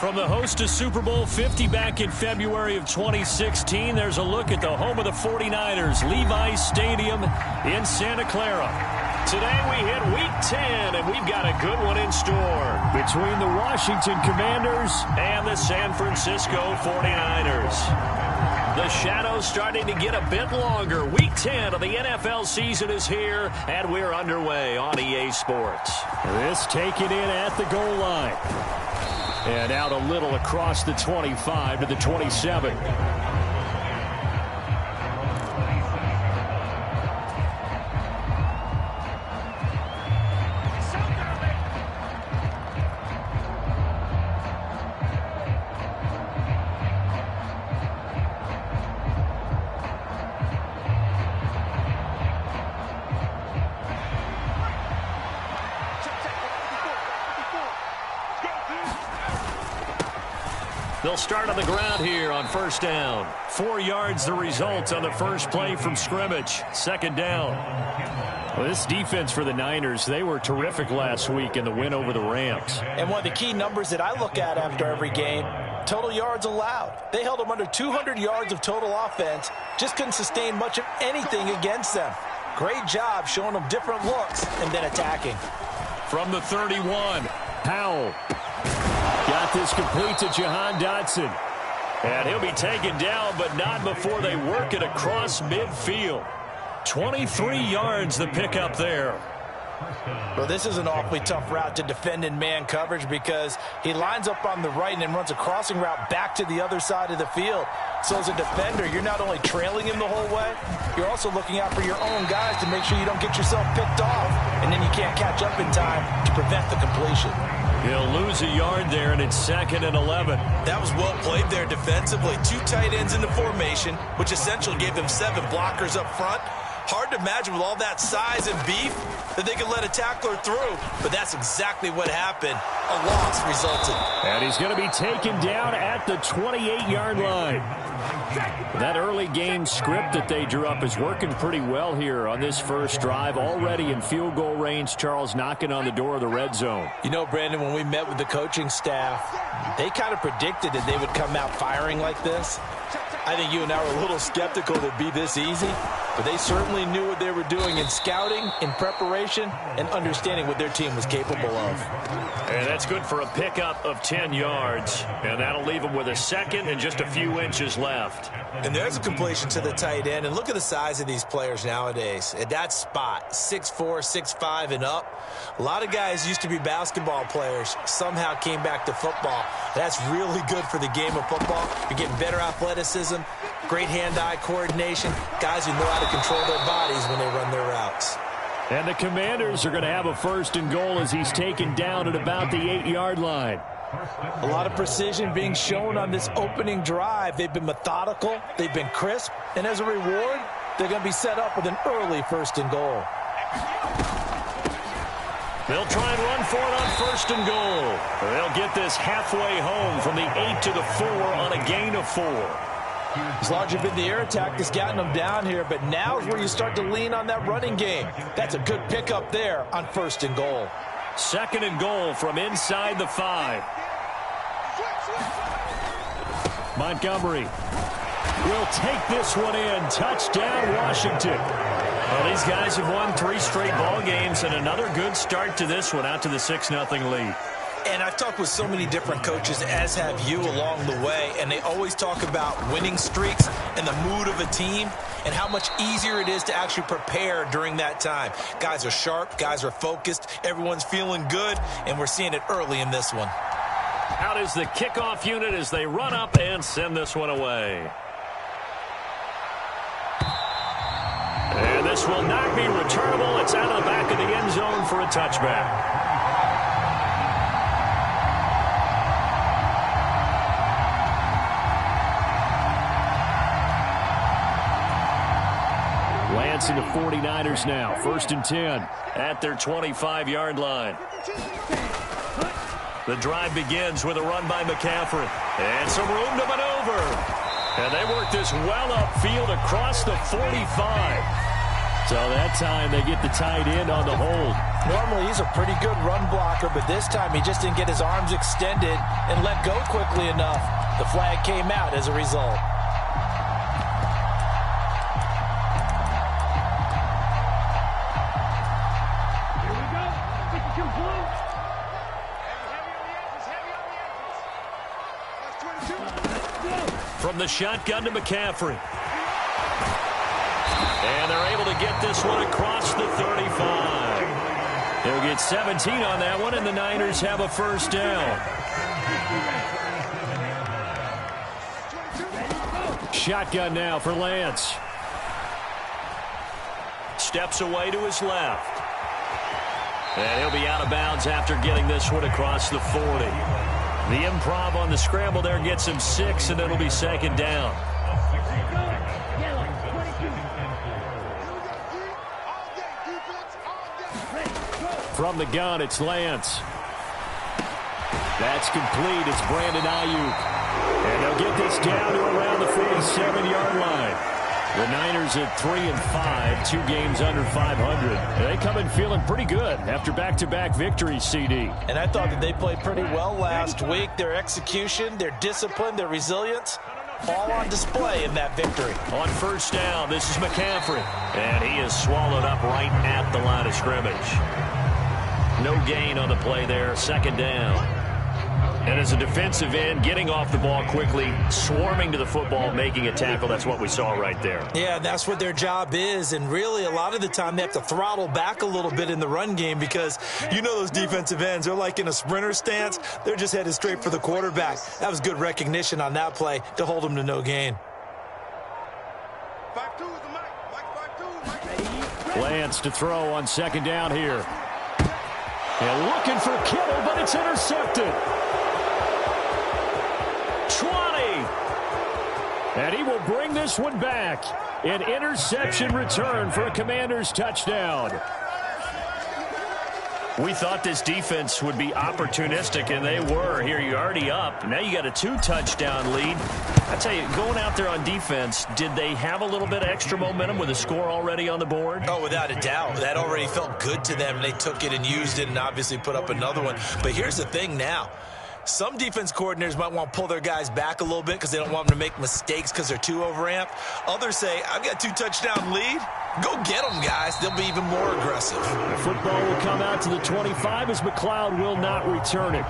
From the host to Super Bowl 50 back in February of 2016, there's a look at the home of the 49ers, Levi's Stadium in Santa Clara. Today we hit Week 10, and we've got a good one in store between the Washington Commanders and the San Francisco 49ers. The shadow's starting to get a bit longer. Week 10 of the NFL season is here, and we're underway on EA Sports. This taken in at the goal line. And out a little across the 25 to the 27. They'll start on the ground here on first down. 4 yards the result on the first play from scrimmage. Second down. Well, this defense for the Niners, they were terrific last week in the win over the Rams. And one of the key numbers that I look at after every game, total yards allowed. They held them under 200 yards of total offense, just couldn't sustain much of anything against them. Great job showing them different looks and then attacking. From the 31, Powell. Got this complete to Jahan Dotson. And he'll be taken down, but not before they work it across midfield. 23 yards the pickup there. Well, this is an awfully tough route to defend in man coverage because he lines up on the right and then runs a crossing route back to the other side of the field. So as a defender, you're not only trailing him the whole way, you're also looking out for your own guys to make sure you don't get yourself picked off, and then you can't catch up in time to prevent the completion. He'll lose a yard there, and it's 2nd and 11. That was well played there defensively. 2 tight ends in the formation, which essentially gave them 7 blockers up front. Hard to imagine with all that size and beef that they could let a tackler through, but that's exactly what happened. A loss resulted. And he's going to be taken down at the 28-yard line. That early game script that they drew up is working pretty well here on this first drive. Already in field goal range, Charles knocking on the door of the red zone. You know, Brandon, when we met with the coaching staff, they kind of predicted that they would come out firing like this. I think you and I were a little skeptical that it'd be this easy, but they certainly knew what they were doing in scouting, in preparation, and understanding what their team was capable of. And that's good for a pickup of 10 yards, and that'll leave them with a second and just a few inches left. And there's a completion to the tight end, and look at the size of these players nowadays. At that spot, 6'4", 6'5", and up. A lot of guys used to be basketball players, somehow came back to football. That's really good for the game of football. You're getting better athleticism, great hand-eye coordination, guys who know how to control their bodies when they run their routes. And the Commanders are going to have a 1st and goal as he's taken down at about the 8-yard line. A lot of precision being shown on this opening drive. They've been methodical, they've been crisp, and as a reward, they're going to be set up with an early 1st and goal. They'll try and run for it on 1st and goal. They'll get this halfway home from the 8 to the 4 on a gain of 4. It's largely been the air attack that's gotten them down here, but now is where you start to lean on that running game. That's a good pickup there on 1st and goal. 2nd and goal from inside the 5. Montgomery will take this one in. Touchdown, Washington. Well, these guys have won 3 straight ball games, and another good start to this one out to the 6-0 lead. And I've talked with so many different coaches, as have you, along the way, and they always talk about winning streaks and the mood of a team and how much easier it is to actually prepare during that time. Guys are sharp, guys are focused, everyone's feeling good, and we're seeing it early in this one. Out is the kickoff unit as they run up and send this one away. And this will not be returnable. It's out of the back of the end zone for a touchback. Lance and the 49ers now. 1st and 10 at their 25-yard line. The drive begins with a run by McCaffrey. And some room to maneuver. And they work this well upfield across the 45. So that time they get the tight end on the hold. Normally he's a pretty good run blocker, but this time he just didn't get his arms extended and let go quickly enough. The flag came out as a result. Here we go. 52 blue. From the shotgun to McCaffrey. And they're able to get this one across the 35. He'll get 17 on that one, and the Niners have a first down. Shotgun now for Lance. Steps away to his left. And he'll be out of bounds after getting this one across the 40. The improv on the scramble there gets him 6, and it'll be second down. From the gun, it's Lance. That's complete. It's Brandon Ayuk. And they'll get this down to around the 47-yard line. The Niners at 3-5, 2 games under 500. They come in feeling pretty good after back-to-back victories, CD. And I thought that they played pretty well last week. Their execution, their discipline, their resilience, all on display in that victory. On first down, this is McCaffrey. And he is swallowed up right at the line of scrimmage. No gain on the play there, second down. And as a defensive end, getting off the ball quickly, swarming to the football, making a tackle, that's what we saw right there. Yeah, that's what their job is. And really, a lot of the time, they have to throttle back a little bit in the run game because you know those defensive ends, they're like in a sprinter stance. They're just headed straight for the quarterback. That was good recognition on that play to hold them to no gain. Lance to throw on second down here. And looking for Kittle, but it's intercepted. 20. And he will bring this one back. An interception return for a Commanders touchdown. We thought this defense would be opportunistic, and they were. Here you're already up. Now you got a 2-touchdown lead. I tell you, going out there on defense, did they have a little bit of extra momentum with a score already on the board? Oh, without a doubt. That already felt good to them. They took it and used it and obviously put up another one. But here's the thing now. Some defense coordinators might want to pull their guys back a little bit because they don't want them to make mistakes because they're too overamped. Others say, I've got a 2-touchdown lead. Go get them, guys. They'll be even more aggressive. The football will come out to the 25 as McLeod will not return it.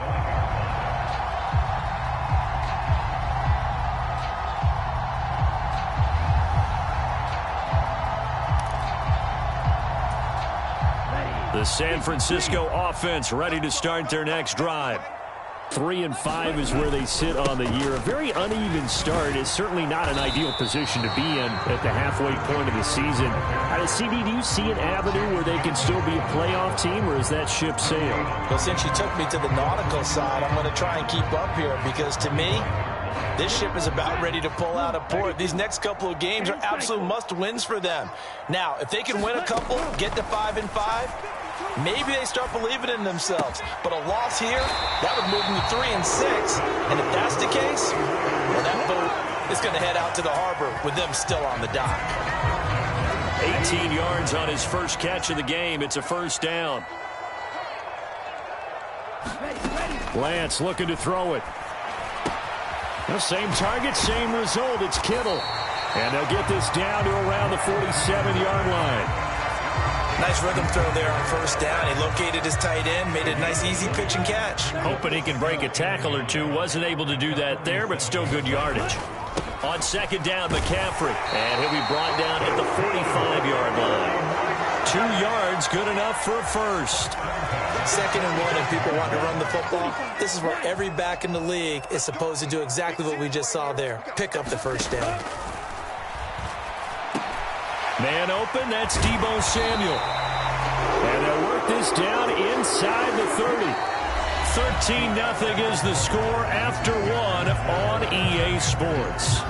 The San Francisco offense ready to start their next drive. 3-5 is where they sit on the year. A very uneven start is certainly not an ideal position to be in at the halfway point of the season. CD, do you see an avenue where they can still be a playoff team, or is that ship sailed? Well, since you took me to the nautical side, I'm going to try and keep up here because to me, this ship is about ready to pull out of port. These next couple of games are absolute must-wins for them. Now, if they can win a couple, get to 5-5, maybe they start believing in themselves. But a loss here, that would move them to 3-6. And if that's the case, well, that boat is going to head out to the harbor with them still on the dock. 18 yards on his first catch of the game. It's a first down. Lance looking to throw it. The same target, same result. It's Kittle. And they'll get this down to around the 47-yard line. Nice rhythm throw there on first down. He located his tight end, made a nice easy pitch and catch. Hoping he can break a tackle or two. Wasn't able to do that there, but still good yardage. On second down, McCaffrey. And he'll be brought down at the 45-yard line. 2 yards, good enough for a first. 2nd and 1, and people want to run the football. This is where every back in the league is supposed to do exactly what we just saw there. Pick up the first down. Man open, that's Deebo Samuel. And they'll work this down inside the 30. 13-0 is the score after 1 on EA Sports.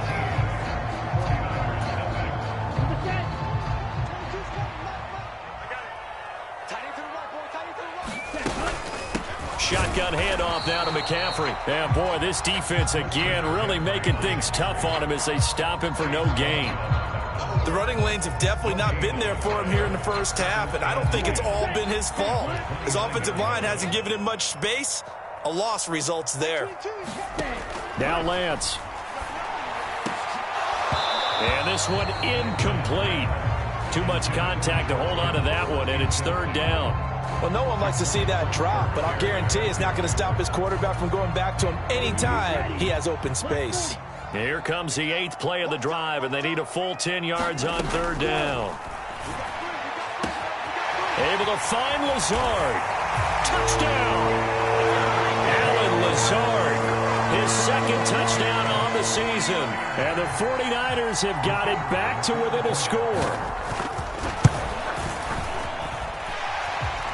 Shotgun handoff now to McCaffrey. And boy, this defense again really making things tough on him as they stop him for no gain. The running lanes have definitely not been there for him here in the first half, and I don't think it's all been his fault. His offensive line hasn't given him much space. A loss results there. Now Lance. And this one incomplete. Too much contact to hold on to that one, and it's third down. Well, no one likes to see that drop, but I'll guarantee it's not going to stop his quarterback from going back to him anytime he has open space. Here comes the 8th play of the drive, and they need a full 10 yards on third down. Able to find Lazard. Touchdown! Allen Lazard, his second touchdown on the season. And the 49ers have got it back to within a score.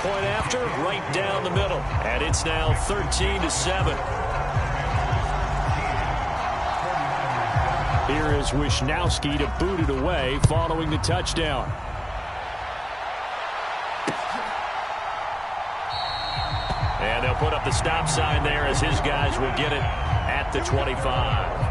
Point after, right down the middle. And it's now 13-7. Here is Wisnowski to boot it away following the touchdown. And they'll put up the stop sign there as his guys will get it at the 25.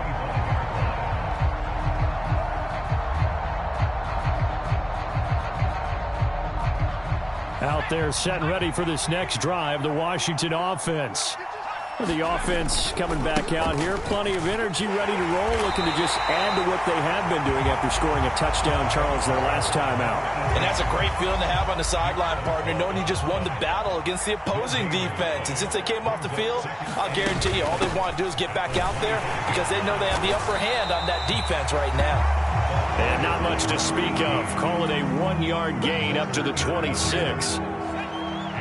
Out there set and ready for this next drive, the Washington offense. The offense coming back out here. Plenty of energy, ready to roll, looking to just add to what they have been doing after scoring a touchdown, Charles, their last time out. And that's a great feeling to have on the sideline, partner, knowing you just won the battle against the opposing defense. And since they came off the field, I'll guarantee you all they want to do is get back out there because they know they have the upper hand on that defense right now. And not much to speak of. Call it a 1-yard gain up to the 26.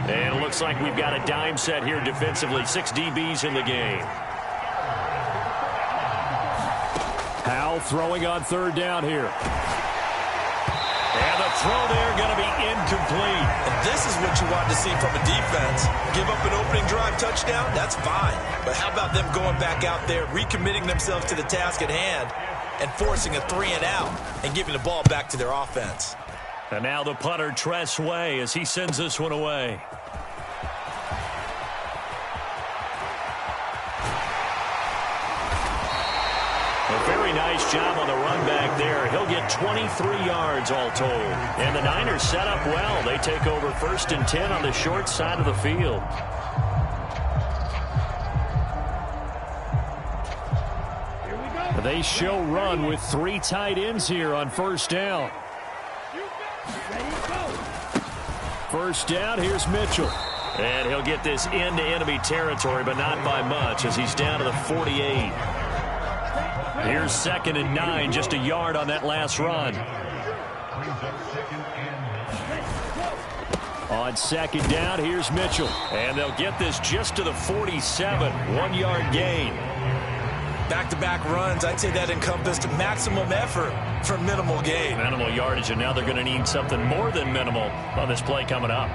And it looks like we've got a dime set here defensively. 6 DBs in the game. Howell throwing on third down here. And the throw there going to be incomplete. And this is what you want to see from a defense. Give up an opening drive touchdown, that's fine. But how about them going back out there, recommitting themselves to the task at hand, and forcing a 3-and-out and giving the ball back to their offense. And now the punter, Tress Way, as he sends this one away. A very nice job on the run back there. He'll get 23 yards all told. And the Niners set up well. They take over 1st and 10 on the short side of the field. They show run with 3 tight ends here on first down. First down, here's Mitchell. And he'll get this into enemy territory, but not by much as he's down to the 48. Here's 2nd and 9, just a yard on that last run. On 2nd down, here's Mitchell. And they'll get this just to the 47, 1-yard gain. Back-to-back runs, I'd say that encompassed maximum effort for minimal gain. Minimal yardage, and now they're going to need something more than minimal on this play coming up.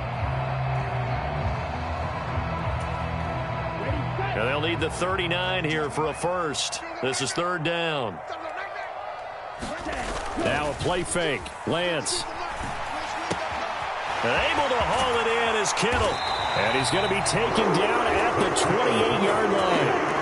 And they'll need the 39 here for a first. This is third down. Now a play fake. Lance. And able to haul it in is Kittle. And he's going to be taken down at the 28-yard line.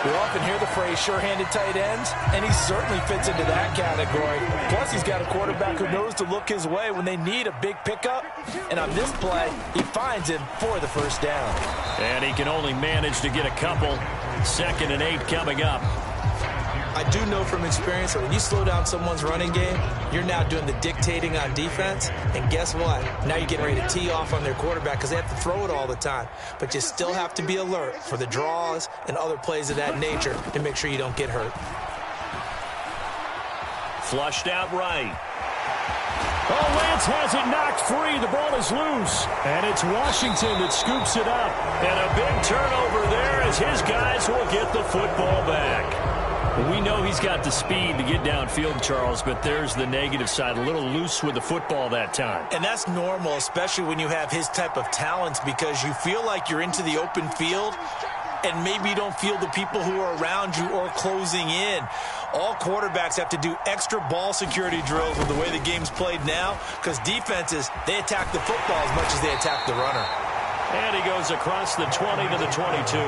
We often hear the phrase sure-handed tight ends, and he certainly fits into that category. Plus, he's got a quarterback who knows to look his way when they need a big pickup. And on this play, he finds him for the first down. And he can only manage to get a couple. 2nd and 8 coming up. I do know from experience that when you slow down someone's running game, you're now doing the dictating on defense. And guess what? Now you're getting ready to tee off on their quarterback because they have to throw it all the time. But you still have to be alert for the draws and other plays of that nature to make sure you don't get hurt. Flushed out right. Oh, Lance has it knocked free. The ball is loose. And it's Washington that scoops it up. And a big turnover there as his guys will get the football back. We know he's got the speed to get downfield, Charles, but there's the negative side. A little loose with the football that time. And that's normal, especially when you have his type of talents, because you feel like you're into the open field and maybe you don't feel the people who are around you or closing in. All quarterbacks have to do extra ball security drills with the way the game's played now, because defenses, they attack the football as much as they attack the runner. And he goes across the 20 to the 22.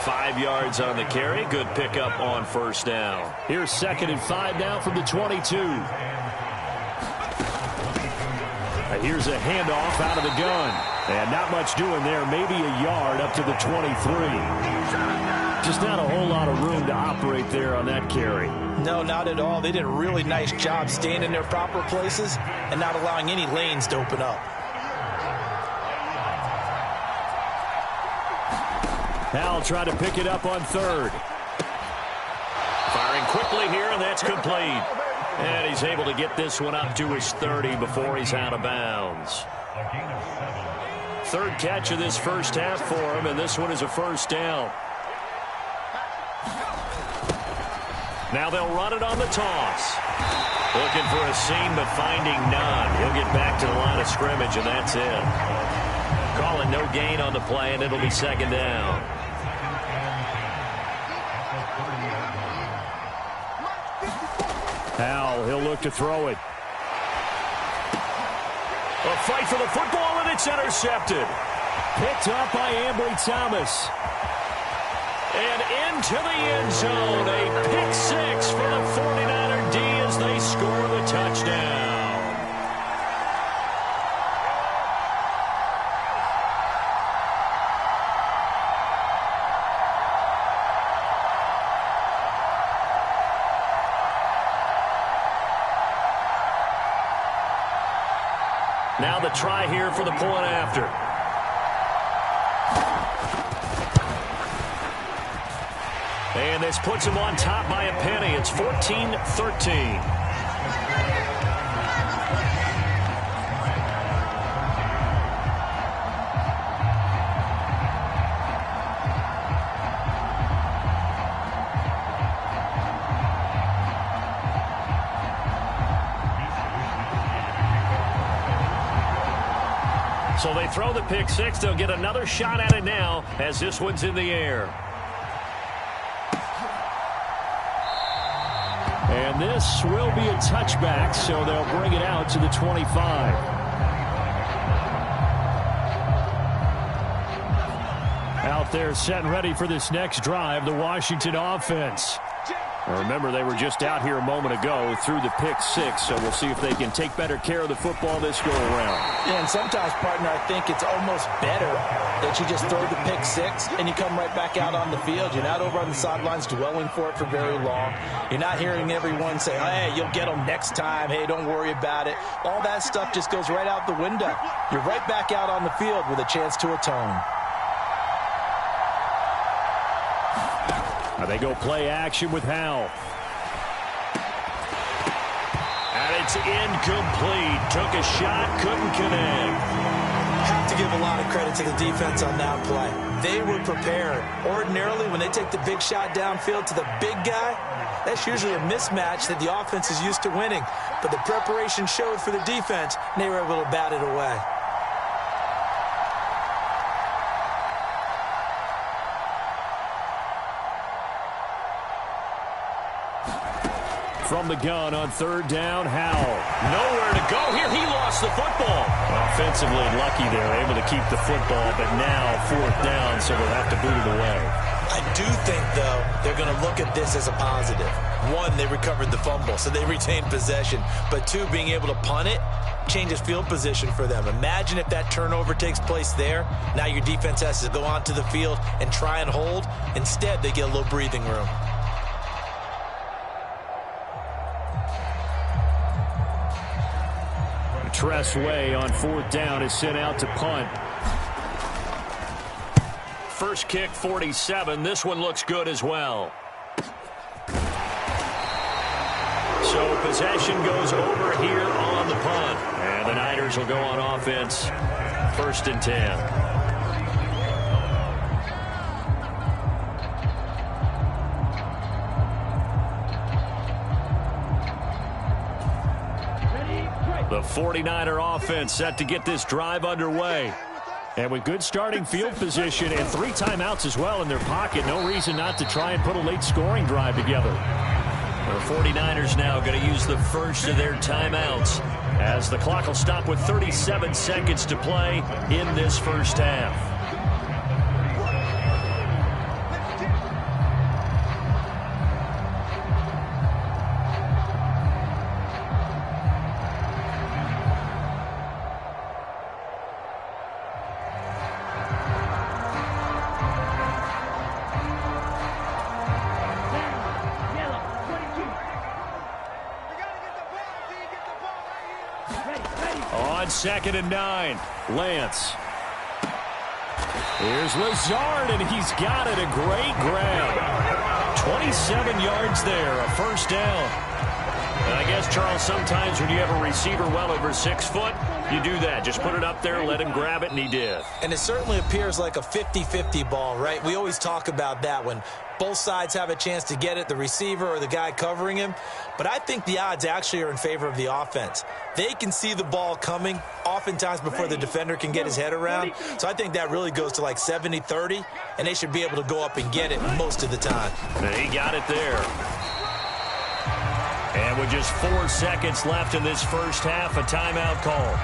5 yards on the carry. Good pickup on first down. Here's 2nd and 5 now from the 22. Here's a handoff out of the gun. And not much doing there. Maybe a yard up to the 23. Just not a whole lot of room to operate there on that carry. No, not at all. They did a really nice job staying in their proper places and not allowing any lanes to open up. Howell tried to pick it up on 3rd. Firing quickly here, and that's complete. And he's able to get this one up to his 30 before he's out of bounds. 3rd catch of this first half for him, and this one is a first down. Now they'll run it on the toss. Looking for a seam, but finding none. He'll get back to the line of scrimmage, and that's it. Calling no gain on the play, and it'll be 2nd down. Howell, he'll look to throw it. A fight for the football, and it's intercepted. Picked up by Ambry Thomas. And into the end zone. A pick 6 for the 49er D as they score the touchdown. Now the try here for the point after. And this puts him on top by a penny. It's 14-13. So they throw the pick 6. They'll get another shot at it now as this one's in the air. And this will be a touchback, so they'll bring it out to the 25. Out there set and ready for this next drive, the Washington offense. Now remember, they were just out here a moment ago through the pick 6, so we'll see if they can take better care of the football this go-around. Yeah, and sometimes, partner, I think it's almost better that you just throw the pick 6 and you come right back out on the field. You're not over on the sidelines dwelling for it for very long. You're not hearing everyone say, hey, you'll get them next time. Hey, don't worry about it. All that stuff just goes right out the window. You're right back out on the field with a chance to atone. Now they go play action with Howell. And it's incomplete. Took a shot, couldn't connect. Have to give a lot of credit to the defense on that play. They were prepared. Ordinarily, when they take the big shot downfield to the big guy, that's usually a mismatch that the offense is used to winning. But the preparation showed for the defense, and they were able to bat it away. From the gun on 3rd down, Howell. Nowhere to go here. He lost the football. Offensively lucky they're able to keep the football, but now 4th down, so they'll have to boot it away. I do think, though, they're going to look at this as a positive. 1, they recovered the fumble, so they retained possession. But 2, being able to punt it changes field position for them. Imagine if that turnover takes place there. Now your defense has to go onto the field and try and hold. Instead, they get a little breathing room. Tress Way on 4th down is sent out to punt. First kick, 47. This one looks good as well. So possession goes over here on the punt. And the Niners will go on offense. 1st and 10. The 49er offense set to get this drive underway. And with good starting field position and 3 timeouts as well in their pocket, no reason not to try and put a late scoring drive together. The 49ers now going to use the first of their timeouts as the clock will stop with 37 seconds to play in this first half. 2nd and 9. Lance. Here's Lazard, and he's got it. A great grab. 27 yards there, a first down. And I guess, Charles, sometimes when you have a receiver well over 6 foot, you do that. Just put it up there, let him grab it, and he did. And it certainly appears like a 50-50 ball, right? We always talk about that when both sides have a chance to get it, the receiver or the guy covering him. But I think the odds actually are in favor of the offense. They can see the ball coming oftentimes before the defender can get his head around. So I think that really goes to like 70-30, and they should be able to go up and get it most of the time. And he got it there. And with just 4 seconds left in this first half, a timeout call.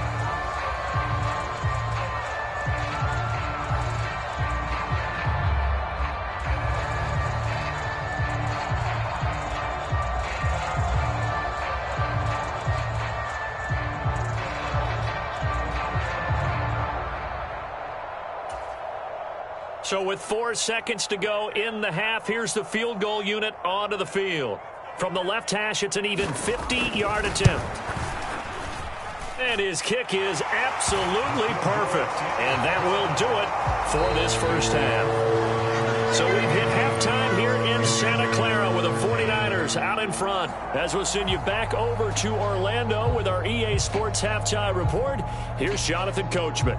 So with 4 seconds to go in the half, here's the field goal unit onto the field. From the left hash, it's an even 50-yard attempt. And his kick is absolutely perfect. And that will do it for this first half. So we've hit halftime here in Santa Clara with the 49ers out in front. As we'll send you back over to Orlando with our EA Sports Halftime Report, here's Jonathan Coachman.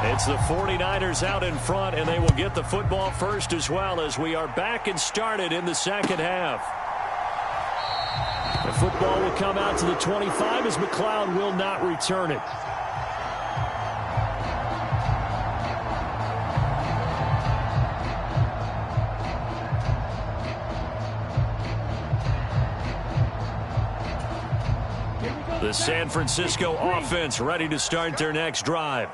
It's the 49ers out in front, and they will get the football first as well as we are back and started in the second half. The football will come out to the 25 as McLeod will not return it. The San Francisco offense ready to start their next drive.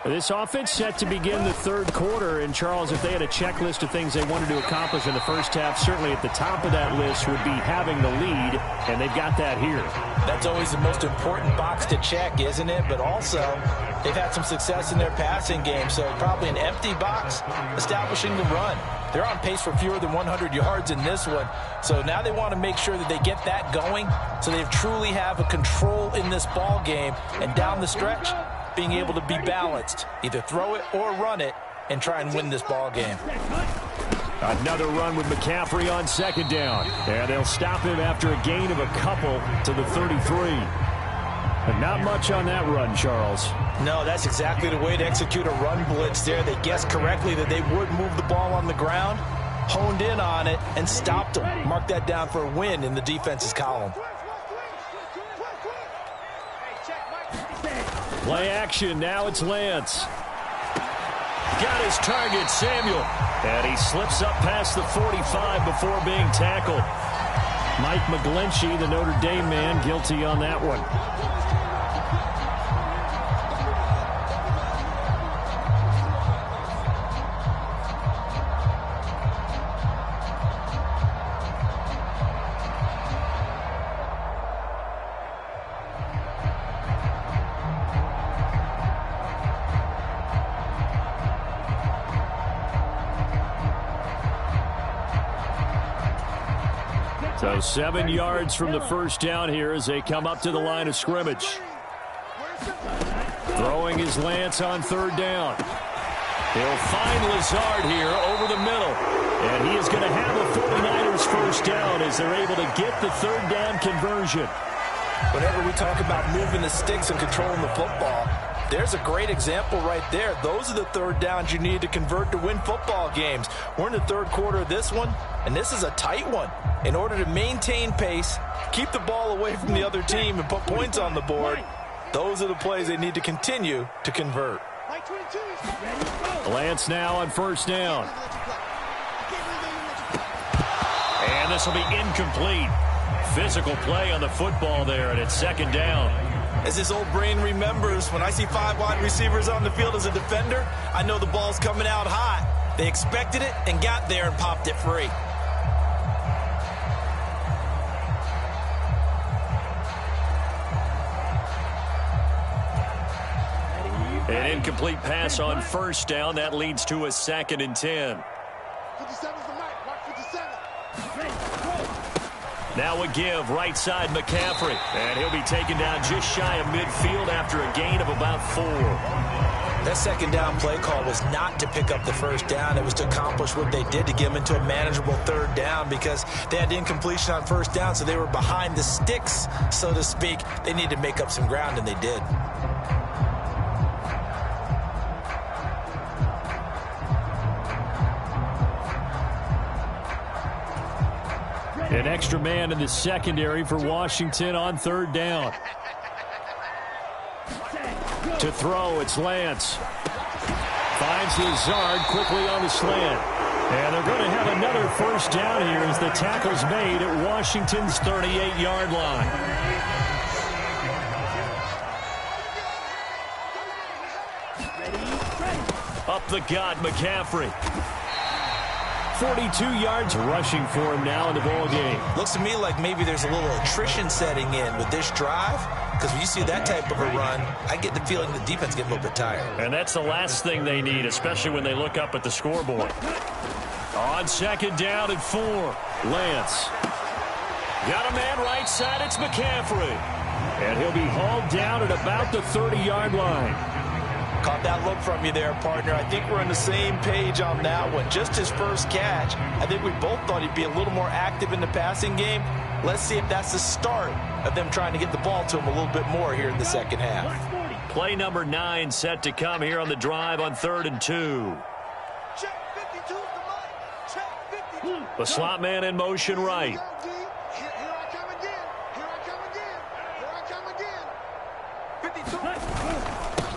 This offense set to begin the third quarter, and Charles, if they had a checklist of things they wanted to accomplish in the first half, certainly at the top of that list would be having the lead, and they've got that here. That's always the most important box to check, isn't it? But also, they've had some success in their passing game, so probably an empty box establishing the run. They're on pace for fewer than 100 yards in this one, so now they want to make sure that they get that going so they truly have a control in this ball game, and down the stretch, being able to be balanced, either throw it or run it, and try and win this ball game. Another run with McCaffrey on second down. And they'll stop him after a gain of a couple to the 33. And not much on that run, Charles. No, that's exactly the way to execute a run blitz there. They guessed correctly that they would move the ball on the ground, honed in on it, and stopped them. Mark that down for a win in the defense's column. Play action, now it's Lance. Got his target, Samuel. And he slips up past the 45 before being tackled. Mike McGlinchey, the Notre Dame man, guilty on that one. So 7 yards from the first down here as they come up to the line of scrimmage. Throwing his Lance on third down. He'll find Lazard here over the middle. And he is going to have a 49ers first down as they're able to get the third down conversion. Whenever we talk about moving the sticks and controlling the football, there's a great example right there. Those are the third downs you need to convert to win football games. We're in the third quarter of this one, and this is a tight one. In order to maintain pace, keep the ball away from the other team, and put points on the board, those are the plays they need to continue to convert. Lance now on first down. And this will be incomplete. Physical play on the football there, and it's second down. As his old brain remembers, when I see 5 wide receivers on the field as a defender, I know the ball's coming out hot. They expected it and got there and popped it free. An incomplete pass on first down. That leads to a 2nd and 10. 57's the mic. Mark 57. Now a give, right side McCaffrey. And he'll be taken down just shy of midfield after a gain of about 4. That 2nd down play call was not to pick up the first down. It was to accomplish what they did to get them into a manageable 3rd down because they had incompletion on first down, so they were behind the sticks, so to speak. They needed to make up some ground, and they did. An extra man in the secondary for Washington on 3rd down. To throw, it's Lance. Finds Lazard quickly on the slant. And they're going to have another first down here as the tackle's made at Washington's 38-yard line. Up the gut, McCaffrey. 42 yards rushing for him now in the ball game. Looks to me like maybe there's a little attrition setting in with this drive, because when you see that type of a run, I get the feeling the defense gets a little bit tired. And that's the last thing they need, especially when they look up at the scoreboard. On 2nd down and 4, Lance. Got a man right side, it's McCaffrey. And he'll be hauled down at about the 30-yard line. Caught that look from you there, partner. I think we're on the same page on that one. Just his first catch. I think we both thought he'd be a little more active in the passing game. Let's see if that's the start of them trying to get the ball to him a little bit more here in the 2nd half. Play number 9 set to come here on the drive on 3rd and 2. Check 52's the mic. Check 52. The slot man in motion right. Here I come again. Here I come again. Here I come again. 52.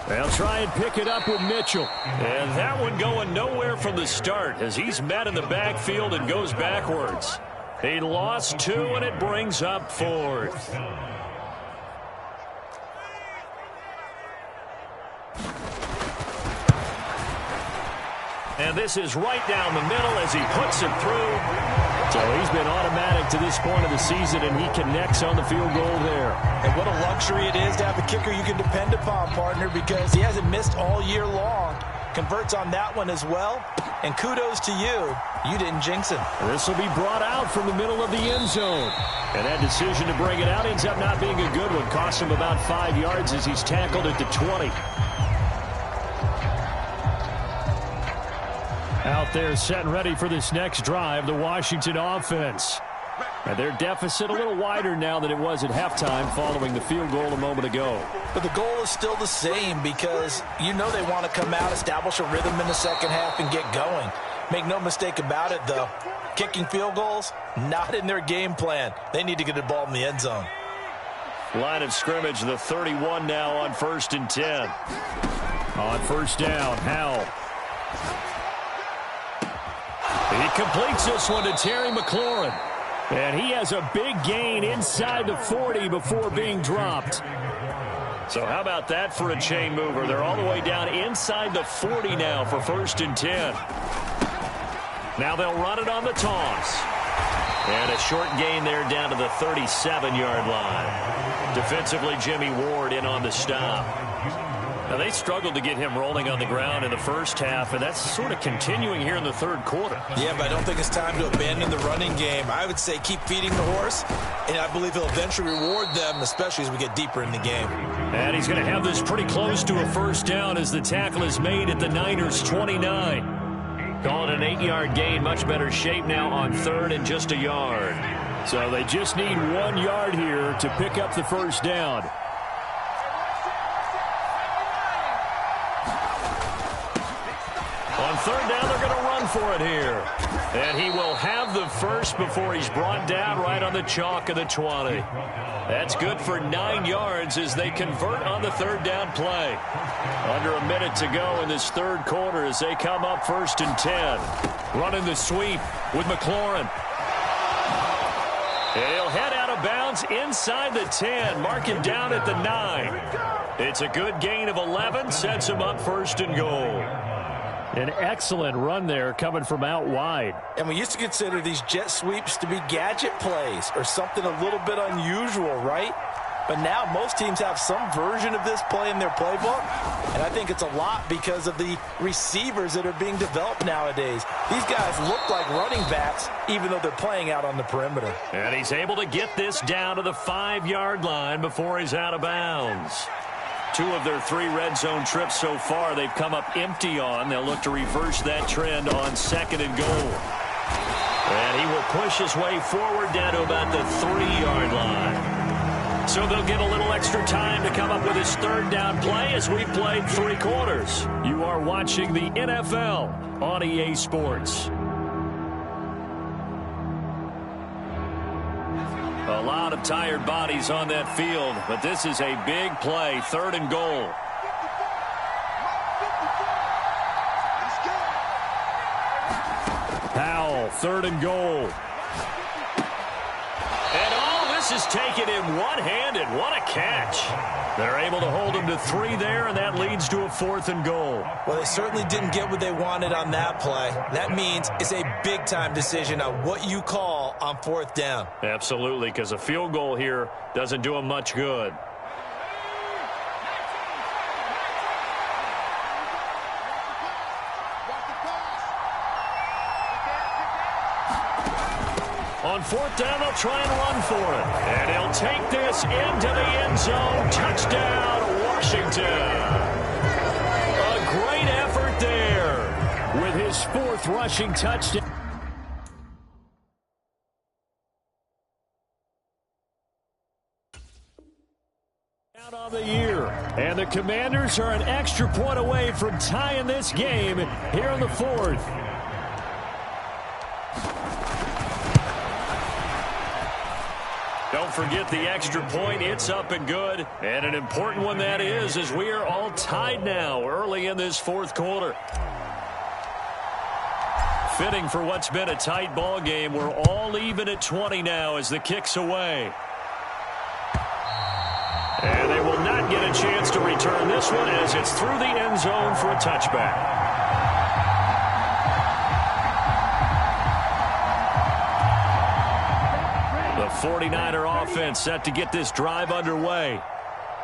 They'll try and pick it up with Mitchell. And that one going nowhere from the start as he's met in the backfield and goes backwards. He lost 2, and it brings up 4th. And this is right down the middle as he puts it through. So he's been automatic to this point of the season, and he connects on the field goal there. And what a luxury it is to have a kicker you can depend upon, partner, because he hasn't missed all year long. Converts on that one as well. And kudos to you. You didn't jinx him. This will be brought out from the middle of the end zone. And that decision to bring it out ends up not being a good one. Cost him about 5 yards as he's tackled at the 20. Out there set and ready for this next drive, the Washington offense. And their deficit a little wider now than it was at halftime following the field goal a moment ago. But the goal is still the same because you know they want to come out, establish a rhythm in the 2nd half, and get going. Make no mistake about it, though. Kicking field goals, not in their game plan. They need to get the ball in the end zone. Line of scrimmage, the 31 now on 1st and 10. On 1st down, Howell. He completes this one to Terry McLaurin. And he has a big gain inside the 40 before being dropped. So how about that for a chain mover? They're all the way down inside the 40 now for 1st and 10. Now they'll run it on the toss. And a short gain there down to the 37-yard line. Defensively, Jimmy Ward in on the stop. Now, they struggled to get him rolling on the ground in the first half, and that's sort of continuing here in the 3rd quarter. Yeah, but I don't think it's time to abandon the running game. I would say keep feeding the horse, and I believe he'll eventually reward them, especially as we get deeper in the game. And he's going to have this pretty close to a first down as the tackle is made at the Niners' 29. Calling an 8-yard gain, much better shape now on 3rd and just a yard. So they just need 1 yard here to pick up the first down. On 3rd down, they're going to run for it here. And he will have the first before he's brought down right on the chalk of the 20. That's good for 9 yards as they convert on the 3rd down play. Under a minute to go in this 3rd quarter as they come up 1st and 10. Running the sweep with McLaurin. And he'll head out of bounds inside the 10, marking down at the 9. It's a good gain of 11, sets him up 1st and goal. An excellent run there coming from out wide. And we used to consider these jet sweeps to be gadget plays or something a little bit unusual, right? but now most teams have some version of this play in their playbook, and I think it's a lot because of the receivers that are being developed nowadays. These guys look like running backs, even though they're playing out on the perimeter. And he's able to get this down to the 5-yard line before he's out of bounds. 2 of their 3 red zone trips so far, they've come up empty on. They'll look to reverse that trend on 2nd and goal. And he will push his way forward down to about the 3-yard line. So they'll get a little extra time to come up with his 3rd down play as we've played 3 quarters. You are watching the NFL on EA Sports. A lot of tired bodies on that field, but this is a big play, 3rd and goal. Powell, 3rd and goal. And all this is taken in one-handed. What a catch. They're able to hold him to 3 there, and that leads to a 4th and goal. Well, they certainly didn't get what they wanted on that play. That means it's a big-time decision on what you call on 4th down. Absolutely, because a field goal here doesn't do him much good. On 4th down, they'll try and run for it. And he'll take this into the end zone. Touchdown, Washington. A great effort there with his 4th rushing touchdown. Out on the year. And the Commanders are an extra point away from tying this game here in the 4th. Don't forget the extra point. It's up and good. And an important one that is, as we are all tied now early in this 4th quarter. Fitting for what's been a tight ball game. We're all even at 20 now as the kick's away. And they will not get a chance to return this one as it's through the end zone for a touchback. The 49er offense set to get this drive underway.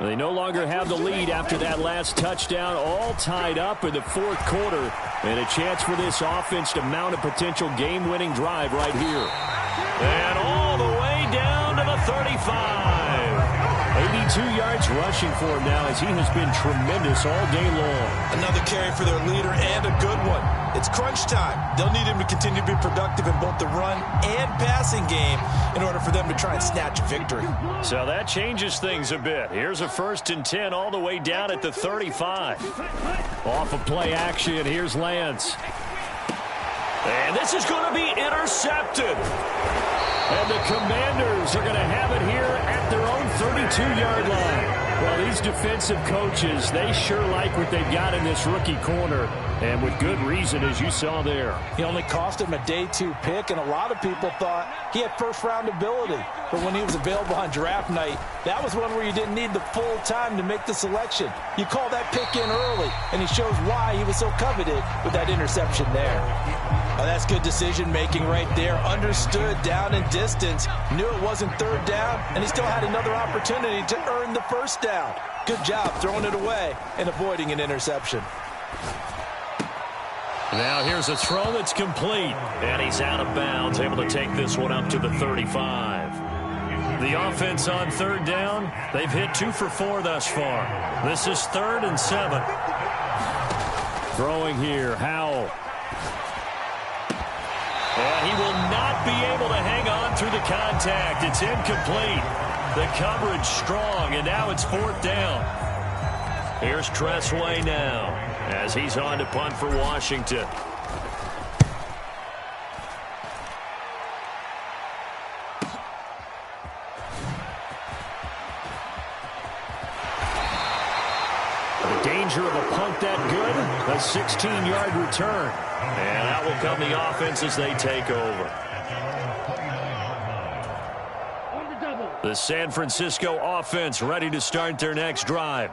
They no longer have the lead after that last touchdown, all tied up in the 4th quarter. And a chance for this offense to mount a potential game-winning drive right here. And all the way down to the 35. 82 yards rushing for him now as he has been tremendous all day long. Another carry for their leader and a good one. It's crunch time. They'll need him to continue to be productive in both the run and passing game in order for them to try and snatch a victory. So that changes things a bit. Here's a 1st and 10 all the way down at the 35. Off of play action, here's Lance. And this is going to be intercepted. And the Commanders are going to have it here at their own 32-yard line. Well, these defensive coaches, they sure like what they've got in this rookie corner. And with good reason, as you saw there. He only cost him a day 2 pick, and a lot of people thought he had 1st-round ability. But when he was available on draft night, that was one where you didn't need the full time to make the selection. You call that pick in early, and he shows why he was so coveted with that interception there. Oh, that's good decision-making right there. Understood down and distance. Knew it wasn't 3rd down, and he still had another opportunity to earn the 1st down. Good job throwing it away and avoiding an interception. Now here's a throw that's complete. And he's out of bounds, able to take this one up to the 35. The offense on 3rd down, they've hit 2 for 4 thus far. This is 3rd and 7. Throwing here, Howell. And he will not be able to hang on through the contact. It's incomplete. The coverage strong, and now it's 4th down. Here's Tressway now as he's on to punt for Washington. The danger of a punt that good, a 16-yard return. And out will come the offense as they take over. The San Francisco offense ready to start their next drive.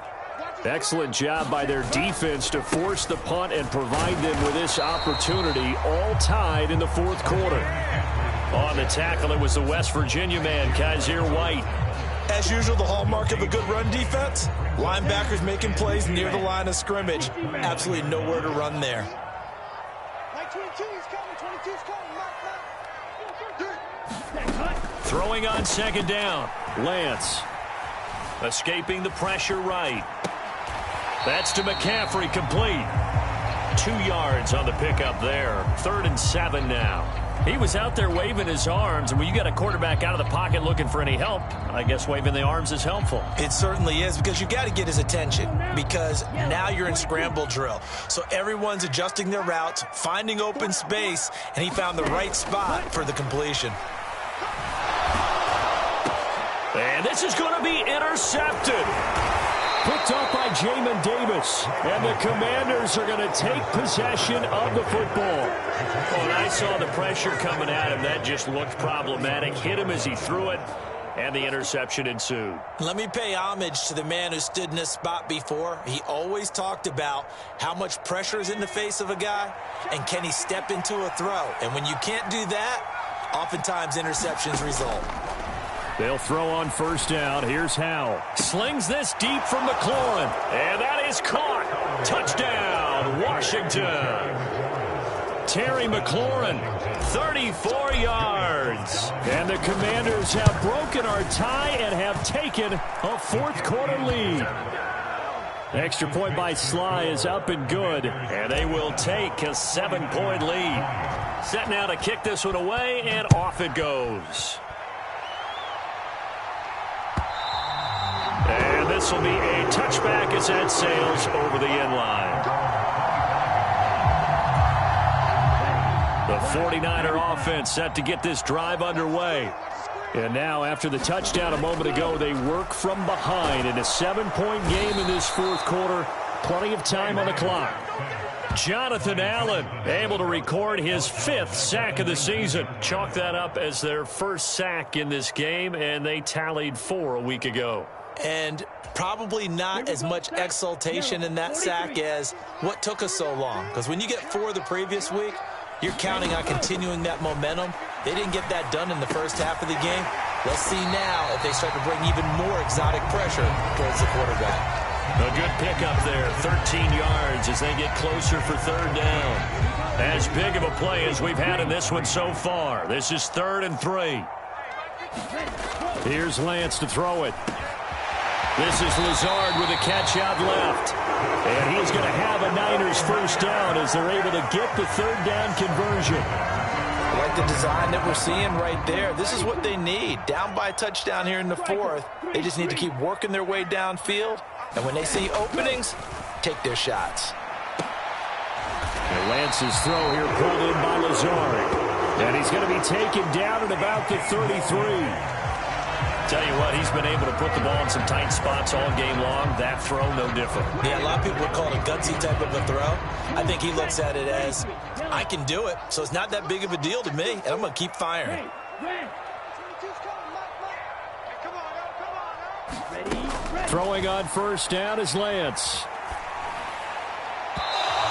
Excellent job by their defense to force the punt and provide them with this opportunity, all tied in the 4th quarter. On the tackle, it was the West Virginia man, Kaiser White. As usual, the hallmark of a good run defense, linebackers making plays near the line of scrimmage. Absolutely nowhere to run there. Like 22 is coming, 22 is coming. Throwing on second down. Lance. Escaping the pressure right. That's to McCaffrey, complete. 2 yards on the pickup there. 3rd and 7 now. He was out there waving his arms, and when you got a quarterback out of the pocket looking for any help, I guess waving the arms is helpful. It certainly is, because you got to get his attention, because now you're in scramble drill. So everyone's adjusting their routes, finding open space, and he found the right spot for the completion. And this is going to be intercepted. Picked up by Jamin Davis. And the Commanders are going to take possession of the football. When I saw the pressure coming at him, that just looked problematic. Hit him as he threw it, and the interception ensued. Let me pay homage to the man who stood in this spot before. He always talked about how much pressure is in the face of a guy, and can he step into a throw. And when you can't do that, oftentimes interceptions result. They'll throw on first down. Here's Howell. Slings this deep from McLaurin. And that is caught. Touchdown, Washington. Terry McLaurin, 34 yards. And the Commanders have broken our tie and have taken a fourth-quarter lead. Extra point by Sly is up and good. And they will take a 7-point lead. Set now to kick this one away, and off it goes. And this will be a touchback as that sails over the end line. The 49er offense set to get this drive underway. And now, after the touchdown a moment ago, they work from behind in a 7-point game in this fourth quarter. Plenty of time on the clock. Jonathan Allen able to record his 5th sack of the season. Chalk that up as their first sack in this game, and they tallied 4 a week ago. And probably not as much exultation in that sack as what took us so long. Because when you get 4 the previous week, you're counting on continuing that momentum. They didn't get that done in the first half of the game. Let's see now if they start to bring even more exotic pressure towards the quarterback. A good pickup there, 13 yards as they get closer for third down. As big of a play as we've had in this one so far. This is 3rd and 3. Here's Lance to throw it. This is Lazard with a catch out left. And he's going to have a Niners first down as they're able to get the third down conversion. I like the design that we're seeing right there. This is what they need. Down by a touchdown here in the 4th. They just need to keep working their way downfield. And when they see openings, take their shots. And Lance's throw here pulled in by Lazard. And he's going to be taken down at about the 33. Tell you what, he's been able to put the ball in some tight spots all game long. That throw, no different. Yeah, a lot of people would call it a gutsy type of a throw. I think he looks at it as, I can do it, so it's not that big of a deal to me, and I'm going to keep firing. Throwing on first down is Lance.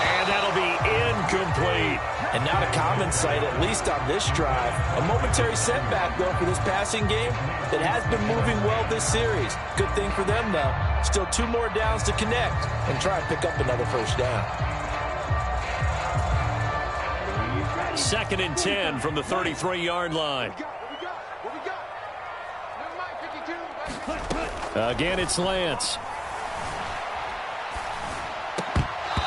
And that'll be incomplete. And not a common sight, at least on this drive. A momentary setback, though, for this passing game that has been moving well this series. Good thing for them, though. Still 2 more downs to connect and try and pick up another first down. 2nd and 10 from the 33-yard line. Again, it's Lance.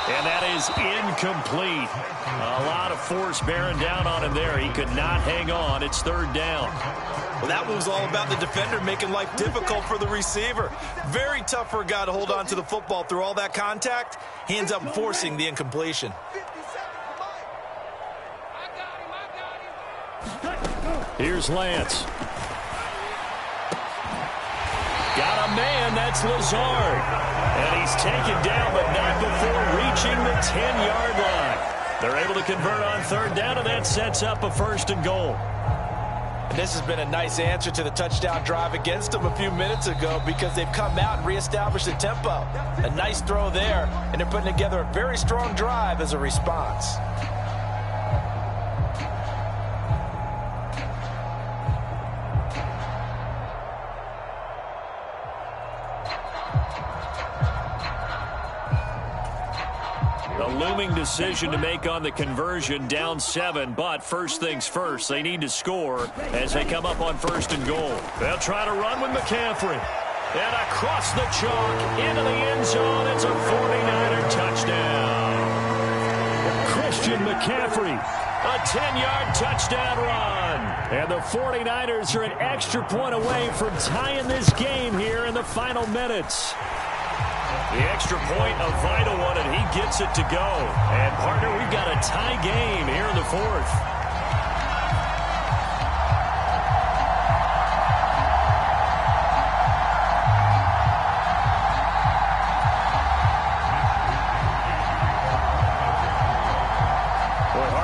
And that is incomplete. A lot of force bearing down on him there. He could not hang on. It's 3rd down. Well, that was all about the defender making life difficult for the receiver. Very tough for a guy to hold on to the football through all that contact. He ends up forcing the incompletion. Here's Lance. Got a man, that's Lazard. And he's taken down, but not before reaching the 10-yard line. They're able to convert on 3rd down, and that sets up a 1st and goal. And this has been a nice answer to the touchdown drive against them a few minutes ago because they've come out and reestablished the tempo. A nice throw there, and they're putting together a very strong drive as a response. looming decision to make on the conversion, down 7. But first things first, they need to score as they come up on 1st and goal. They'll try to run with McCaffrey. And across the chalk into the end zone. It's a 49er touchdown. Christian McCaffrey, a 10-yard touchdown run. And the 49ers are an extra point away from tying this game here in the final minutes. The extra point, a vital one, and he gets it to go. And, partner, we've got a tie game here in the 4th.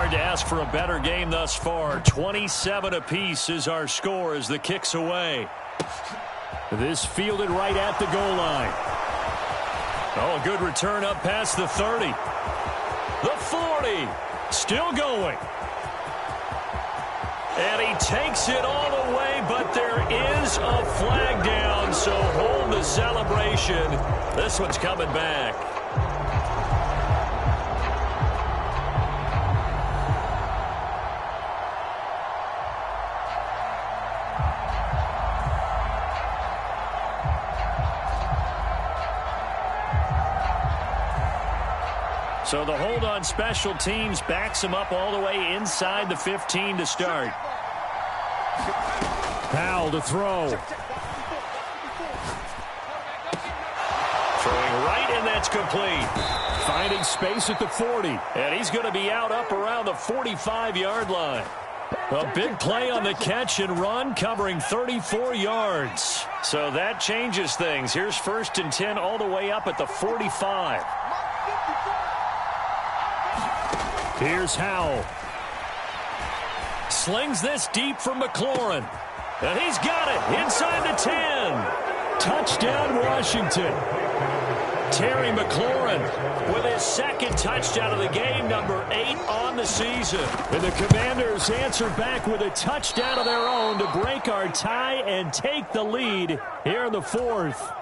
To ask for a better game thus far. 27 apiece is our score as the kick's away. This fielded right at the goal line. Oh, a good return up past the 30. The 40. Still going. And he takes it all the way, but there is a flag down, so hold the celebration. This one's coming back. So the hold on special teams backs him up all the way inside the 15 to start. Powell to throw. Throwing right, and that's complete. Finding space at the 40. And he's going to be out up around the 45-yard line. A big play on the catch and run, covering 34 yards. So that changes things. Here's 1st and 10 all the way up at the 45. Here's Howell. Slings this deep for McLaurin. And he's got it inside the 10. Touchdown, Washington. Terry McLaurin with his 2nd touchdown of the game, number 8 on the season. And the Commanders answer back with a touchdown of their own to break our tie and take the lead here in the 4th.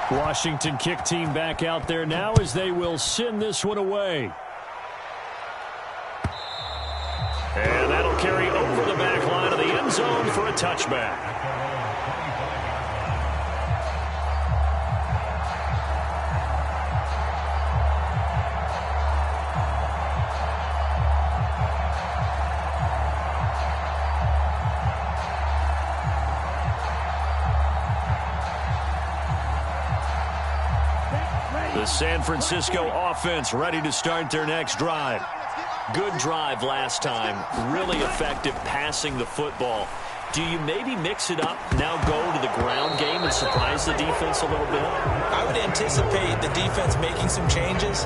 Washington kick team back out there now as they will send this one away. And that'll carry over the back line of the end zone for a touchback. The San Francisco offense ready to start their next drive. Good drive last time. Really effective passing the football. Do you maybe mix it up, now go to the ground game and surprise the defense a little bit? I would anticipate the defense making some changes,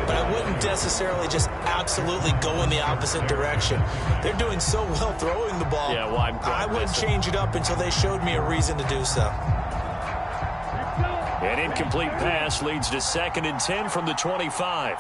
but I wouldn't necessarily just absolutely go in the opposite direction. They're doing so well throwing the ball. Yeah, well, I wouldn't change it up until they showed me a reason to do so. An incomplete pass leads to 2nd and 10 from the 25.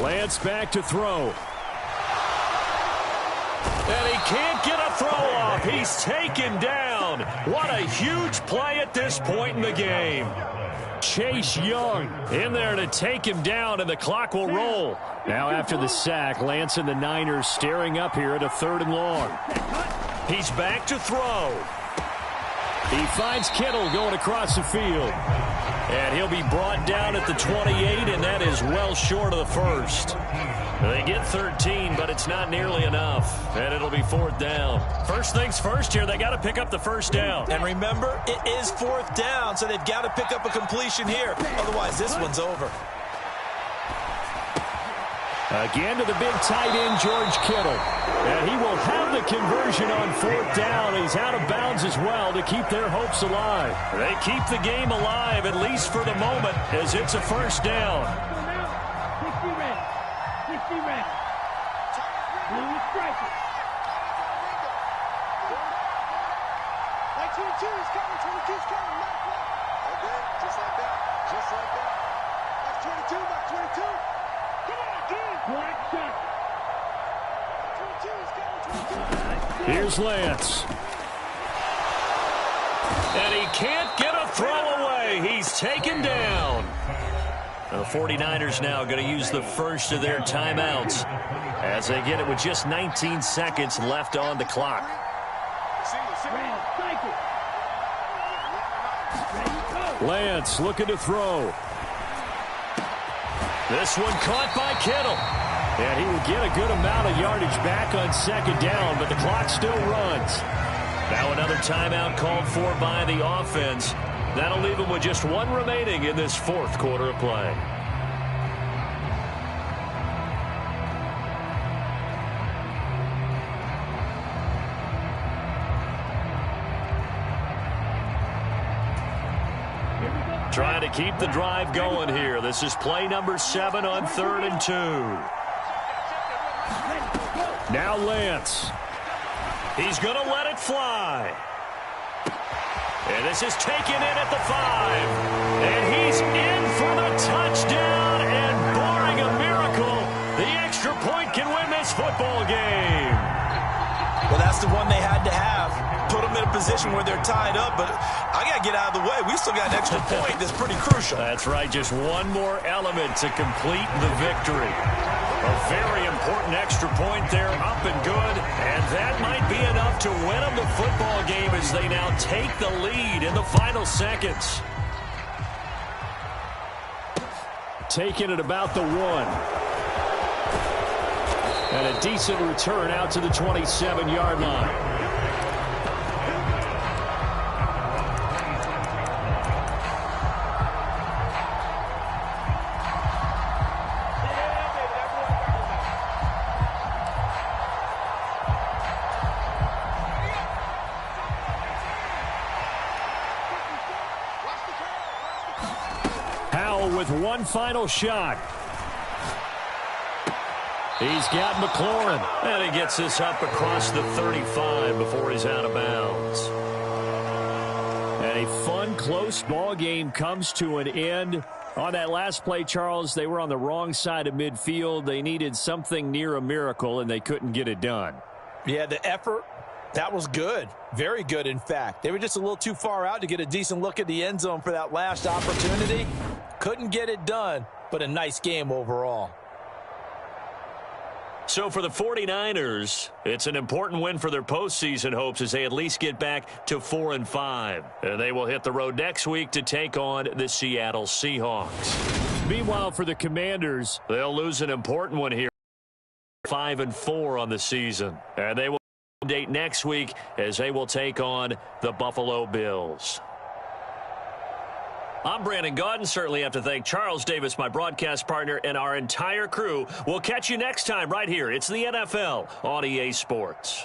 Lance back to throw. And he can't get a throw off. He's taken down. What a huge play at this point in the game. Chase Young in there to take him down, and the clock will roll. Now after the sack, Lance and the Niners staring up here at a 3rd and long. He's back to throw. He finds Kittle going across the field. And he'll be brought down at the 28, and that is well short of the 1st. They get 13, but it's not nearly enough. And it'll be 4th down. First things first here, they got to pick up the 1st down. And remember, it is 4th down, so they've got to pick up a completion here. Otherwise, this one's over. Again to the big tight end, George Kittle. And he will have the conversion on 4th down. He's out of bounds as well to keep their hopes alive. They keep the game alive, at least for the moment, as it's a 1st down. 60 ready. 60 ready. Blue is striking. 22's coming, 22's coming, left, left. Okay, just like that, just like that. That's 22, that's 22. Come on, dude. Black shot. 22's coming, 22. Here's Lance. And he can't get a throw away. He's taken down. The 49ers now going to use the first of their timeouts as they get it with just 19 seconds left on the clock. Lance looking to throw. This one caught by Kittle. And he will get a good amount of yardage back on second down, but the clock still runs. Now another timeout called for by the offense. That'll leave them with just one remaining in this fourth quarter of play. Trying to keep the drive going here. This is play number 7 on 3rd and 2. Now Lance. He's going to let it fly. And this is taken in at the 5. And he's in for the touchdown. And barring a miracle, the extra point can win this football game. Well, that's the one they had to have. Put them in a position where they're tied up, but I got to get out of the way. We still got an extra point that's pretty crucial. That's right. Just one more element to complete the victory. A very important extra point there, up and good. And that might be enough to win them the football game as they now take the lead in the final seconds. Taking it about the 1. And a decent return out to the 27-yard line. With one final shot. He's got McLaurin. And he gets this up across the 35 before he's out of bounds. And a fun, close ball game comes to an end. On that last play, Charles, they were on the wrong side of midfield. They needed something near a miracle, and they couldn't get it done. Yeah, the effort, that was good. Very good, in fact. They were just a little too far out to get a decent look at the end zone for that last opportunity. Couldn't get it done, but a nice game overall. So for the 49ers, it's an important win for their postseason hopes as they at least get back to 4-5. And they will hit the road next week to take on the Seattle Seahawks. Meanwhile, for the Commanders, they'll lose an important one here. 5-4 on the season. And they will date next week as they will take on the Buffalo Bills. I'm Brandon Gaudin. Certainly have to thank Charles Davis, my broadcast partner, and our entire crew. We'll catch you next time right here. It's the NFL on EA Sports.